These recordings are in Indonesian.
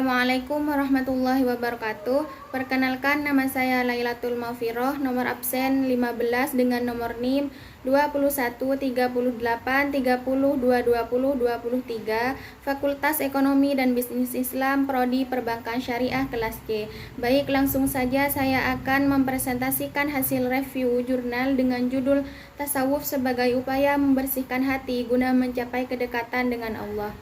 Assalamualaikum warahmatullahi wabarakatuh. Perkenalkan, nama saya Lailatul Maufiroh, nomor absen 15 dengan nomor NIM 21 38 30 220 23, Fakultas Ekonomi dan Bisnis Islam, Prodi Perbankan Syariah kelas C. Baik, langsung saja saya akan mempresentasikan hasil review jurnal dengan judul Tasawuf sebagai upaya membersihkan hati guna mencapai kedekatan dengan Allah.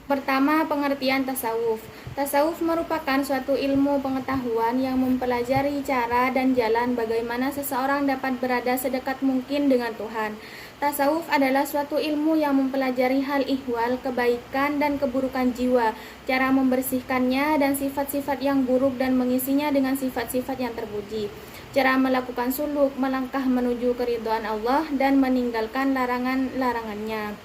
Pertama, pengertian tasawuf. Tasawuf merupakan suatu ilmu pengetahuan yang mempelajari cara dan jalan bagaimana seseorang dapat berada sedekat mungkin dengan Tuhan. Tasawuf adalah suatu ilmu yang mempelajari hal ihwal, kebaikan dan keburukan jiwa, cara membersihkannya dan sifat-sifat yang buruk dan mengisinya dengan sifat-sifat yang terpuji, cara melakukan suluk, melangkah menuju keridhaan Allah dan meninggalkan larangan-larangannya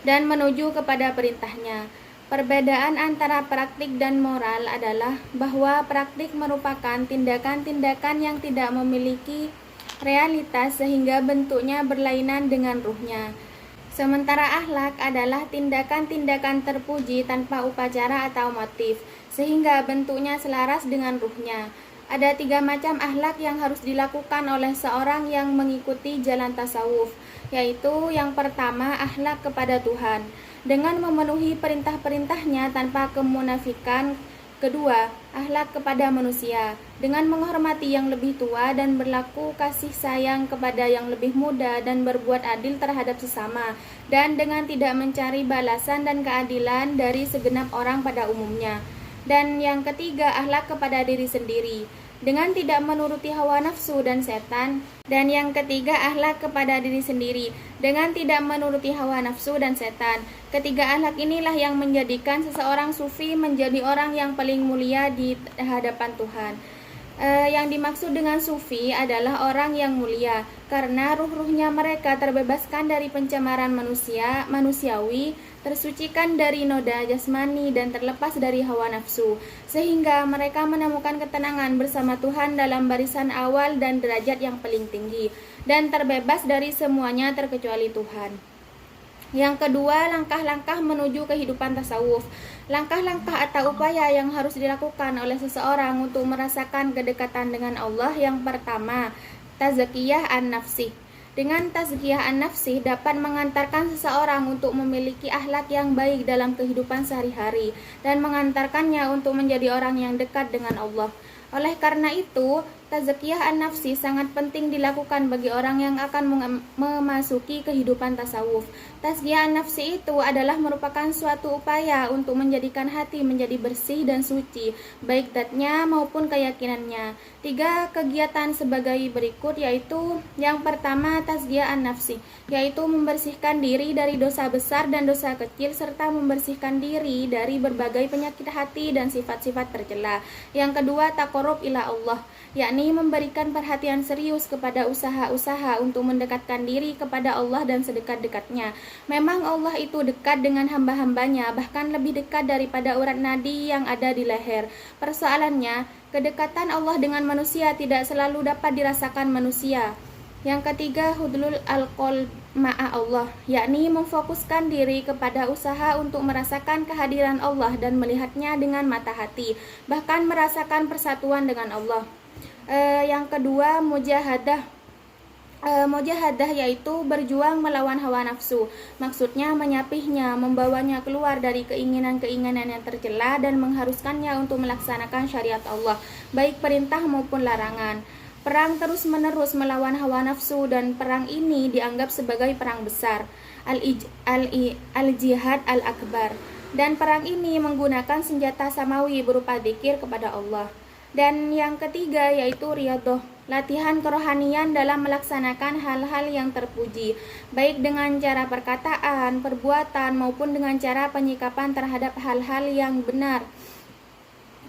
dan menuju kepada perintahnya. Perbedaan antara praktik dan moral adalah bahwa praktik merupakan tindakan-tindakan yang tidak memiliki realitas sehingga bentuknya berlainan dengan ruhnya. Sementara akhlak adalah tindakan-tindakan terpuji tanpa upacara atau motif, sehingga bentuknya selaras dengan ruhnya. Ada 3 macam akhlak yang harus dilakukan oleh seorang yang mengikuti jalan tasawuf, yaitu yang pertama, akhlak kepada Tuhan dengan memenuhi perintah-perintahnya tanpa kemunafikan. Kedua, akhlak kepada manusia dengan menghormati yang lebih tua dan berlaku kasih sayang kepada yang lebih muda dan berbuat adil terhadap sesama, dan dengan tidak mencari balasan dan keadilan dari segenap orang pada umumnya. Dan yang ketiga, akhlak kepada diri sendiri dengan tidak menuruti hawa nafsu dan setan. Dan yang ketiga, akhlak kepada diri sendiri dengan tidak menuruti hawa nafsu dan setan. Ketiga akhlak inilah yang menjadikan seseorang sufi menjadi orang yang paling mulia di hadapan Tuhan. Yang dimaksud dengan sufi adalah orang yang mulia karena ruh-ruhnya mereka terbebaskan dari pencemaran manusiawi, tersucikan dari noda jasmani dan terlepas dari hawa nafsu, sehingga mereka menemukan ketenangan bersama Tuhan dalam barisan awal dan derajat yang paling tinggi, dan terbebas dari semuanya terkecuali Tuhan. Yang kedua, langkah-langkah menuju kehidupan tasawuf. Langkah-langkah atau upaya yang harus dilakukan oleh seseorang untuk merasakan kedekatan dengan Allah. Yang pertama, tazkiyah an-nafsi. Dengan tazkiyah an-nafsi dapat mengantarkan seseorang untuk memiliki akhlak yang baik dalam kehidupan sehari-hari dan mengantarkannya untuk menjadi orang yang dekat dengan Allah. Oleh karena itu, tazkiyah an-nafsi sangat penting dilakukan bagi orang yang akan memasuki kehidupan tasawuf. Tazkiyah an-nafsi itu adalah merupakan suatu upaya untuk menjadikan hati menjadi bersih dan suci, baik zatnya maupun keyakinannya. 3 kegiatan sebagai berikut, yaitu yang pertama, tazkiyah an-nafsi, yaitu membersihkan diri dari dosa besar dan dosa kecil serta membersihkan diri dari berbagai penyakit hati dan sifat-sifat tercela. Yang kedua, taqarrub ila Allah, yakni memberikan perhatian serius kepada usaha-usaha untuk mendekatkan diri kepada Allah dan sedekat-dekatnya. Memang Allah itu dekat dengan hamba-hambanya, bahkan lebih dekat daripada urat nadi yang ada di leher. Persoalannya, kedekatan Allah dengan manusia tidak selalu dapat dirasakan manusia. Yang ketiga, hudlul al-qalb ma'a Allah, yakni memfokuskan diri kepada usaha untuk merasakan kehadiran Allah dan melihatnya dengan mata hati, bahkan merasakan persatuan dengan Allah. Yang kedua, mujahadah. Mujahadah yaitu berjuang melawan hawa nafsu, maksudnya menyapihnya, membawanya keluar dari keinginan-keinginan yang tercela dan mengharuskannya untuk melaksanakan syariat Allah, baik perintah maupun larangan. Perang terus-menerus melawan hawa nafsu, dan perang ini dianggap sebagai perang besar, al-jihad al-akbar, dan perang ini menggunakan senjata samawi berupa dzikir kepada Allah. Dan yang ketiga yaitu riyadhah, latihan kerohanian dalam melaksanakan hal-hal yang terpuji, baik dengan cara perkataan, perbuatan maupun dengan cara penyikapan terhadap hal-hal yang benar.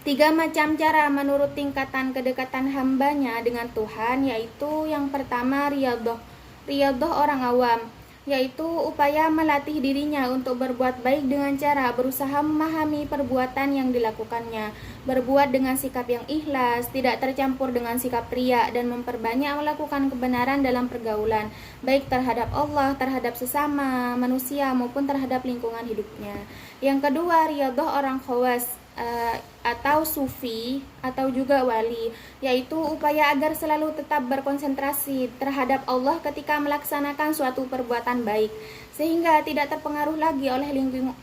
3 macam cara menurut tingkatan kedekatan hambanya dengan Tuhan, yaitu yang pertama, riyadhah orang awam, yaitu upaya melatih dirinya untuk berbuat baik dengan cara berusaha memahami perbuatan yang dilakukannya, berbuat dengan sikap yang ikhlas, tidak tercampur dengan sikap riya, dan memperbanyak melakukan kebenaran dalam pergaulan, baik terhadap Allah, terhadap sesama manusia, maupun terhadap lingkungan hidupnya. Yang kedua, riyadhah orang khawas, atau sufi atau juga wali, yaitu upaya agar selalu tetap berkonsentrasi terhadap Allah ketika melaksanakan suatu perbuatan baik, sehingga tidak terpengaruh lagi oleh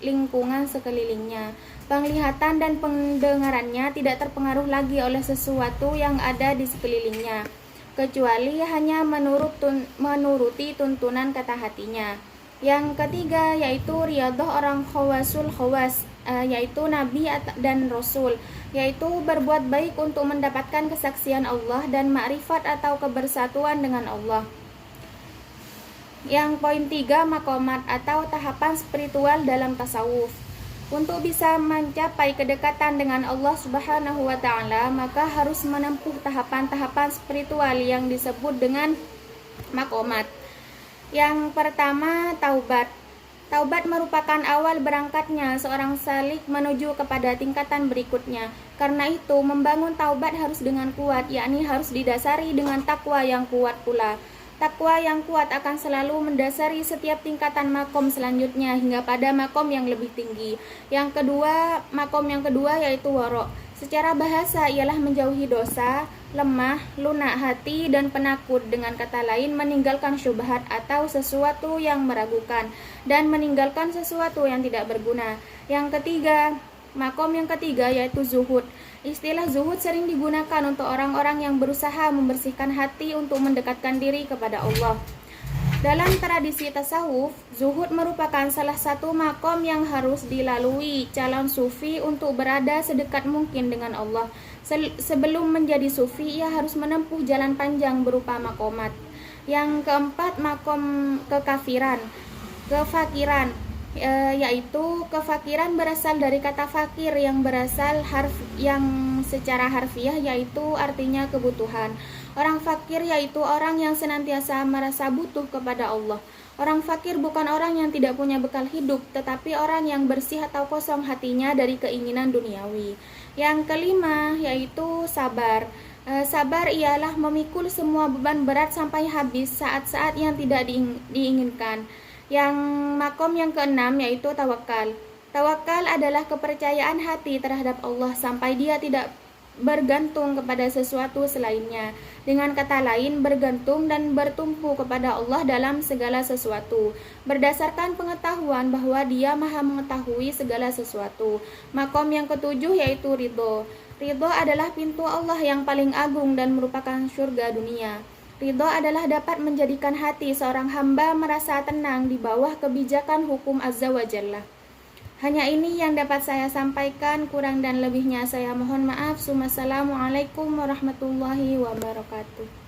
lingkungan sekelilingnya. Penglihatan dan pendengarannya tidak terpengaruh lagi oleh sesuatu yang ada di sekelilingnya, kecuali hanya menuruti tuntunan kata hatinya. Yang ketiga yaitu riyadhah orang khawasul khawas, yaitu nabi dan rasul, yaitu berbuat baik untuk mendapatkan kesaksian Allah dan makrifat atau kebersatuan dengan Allah. Yang poin 3, makomat atau tahapan spiritual dalam tasawuf. Untuk bisa mencapai kedekatan dengan Allah Subhanahu wa Ta'ala, maka harus menempuh tahapan-tahapan spiritual yang disebut dengan makomat. Yang pertama, taubat. Taubat merupakan awal berangkatnya seorang salik menuju kepada tingkatan berikutnya. Karena itu, membangun taubat harus dengan kuat, yakni harus didasari dengan takwa yang kuat pula. Takwa yang kuat akan selalu mendasari setiap tingkatan makom selanjutnya hingga pada makom yang lebih tinggi. Makom yang kedua yaitu waro'. Secara bahasa ialah menjauhi dosa, lemah, lunak hati, dan penakut. Dengan kata lain, meninggalkan syubhat atau sesuatu yang meragukan, dan meninggalkan sesuatu yang tidak berguna. Makom yang ketiga yaitu zuhud. Istilah zuhud sering digunakan untuk orang-orang yang berusaha membersihkan hati untuk mendekatkan diri kepada Allah. Dalam tradisi tasawuf, zuhud merupakan salah satu makom yang harus dilalui calon sufi untuk berada sedekat mungkin dengan Allah. Sebelum menjadi sufi, ia harus menempuh jalan panjang berupa makomat. Yang keempat, makom kefakiran, yaitu kefakiran berasal dari kata fakir yang secara harfiah yaitu artinya kebutuhan. Orang fakir yaitu orang yang senantiasa merasa butuh kepada Allah. Orang fakir bukan orang yang tidak punya bekal hidup, tetapi orang yang bersih atau kosong hatinya dari keinginan duniawi. Yang kelima yaitu sabar. Sabar ialah memikul semua beban berat sampai habis saat-saat yang tidak diinginkan. Yang makom yang keenam yaitu tawakal. Tawakal adalah kepercayaan hati terhadap Allah sampai dia tidak bergantung kepada sesuatu selainnya. Dengan kata lain, bergantung dan bertumpu kepada Allah dalam segala sesuatu, berdasarkan pengetahuan bahwa Dia Maha mengetahui segala sesuatu. Makom yang ketujuh yaitu ridho. Ridho adalah pintu Allah yang paling agung dan merupakan surga dunia. Ridho adalah dapat menjadikan hati seorang hamba merasa tenang di bawah kebijakan hukum Azza wa Jalla. Hanya ini yang dapat saya sampaikan, kurang dan lebihnya saya mohon maaf. Wassalamualaikum warahmatullahi wabarakatuh.